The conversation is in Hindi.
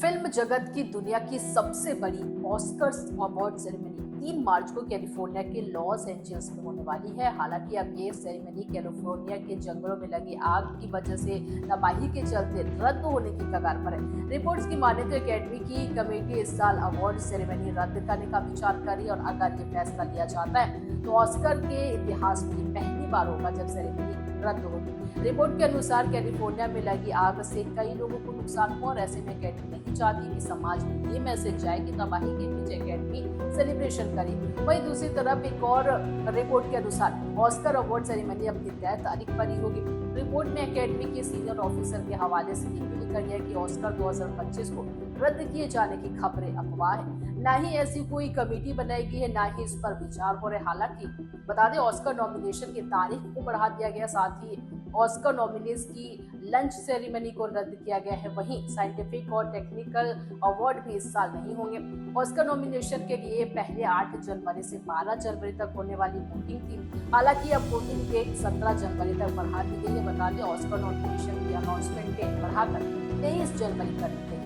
फिल्म जगत की दुनिया की सबसे बड़ी ऑस्कर्स अवार्ड सेरेमनी 3 मार्च को कैलिफोर्निया के लॉस एंजल्स में होने वाली है। हालांकि अब ये सेरेमनी कैलिफोर्निया के जंगलों में लगी आग की वजह से तबाही के चलते रद्द होने की कगार पर है। रिपोर्ट्स की माने तो एकेडमी की कमेटी इस साल अवार्ड सेरेमनी रद्द करने का विचार करी और अगर ये फैसला लिया जाता है तो ऑस्कर के इतिहास में पहली बार होगा जब सेरेमनी रद्द होगी। रिपोर्ट के अनुसार कैलिफोर्निया में लगी आग से कई लोगों को नुकसान हुआ और ऐसे में एकेडमी नहीं चाहती कि समाज में ये मैसेज जाए कि तबाही के बीच एकेडमी सेलिब्रेशन करे। वहीं दूसरी तरफ एक और रिपोर्ट के अनुसार ऑस्कर अवार्ड सेरेमनी अपनी तय तारीख पर ही होगी। रिपोर्ट में एकेडमी के सीनियर ऑफिसर के हवाले से ये भी लिखा गया कि ऑस्कर 2025 को रद्द किए जाने की खबरें अफवाह है। ना ही ऐसी कोई कमेटी बनाई गई है, ना ही इस पर विचार हो रहे। हालांकि बता दें ऑस्कर नॉमिनेशन की तारीख को बढ़ा दिया गया, साथ ही ऑस्कर नॉमिनीज की लंच सेरेमनी को रद्द किया गया है। वहीं साइंटिफिक और टेक्निकल अवार्ड भी इस साल नहीं होंगे। ऑस्कर नॉमिनेशन के लिए पहले 8 जनवरी से 12 जनवरी तक होने वाली वोटिंग थी। हालांकि अब वोटिंग डेट 17 जनवरी तक बढ़ा दी गई है। बता दें ऑस्कर नॉमिनेशन की अनाउंसमेंट डेट बढ़ाकर 23 जनवरी कर दी गई।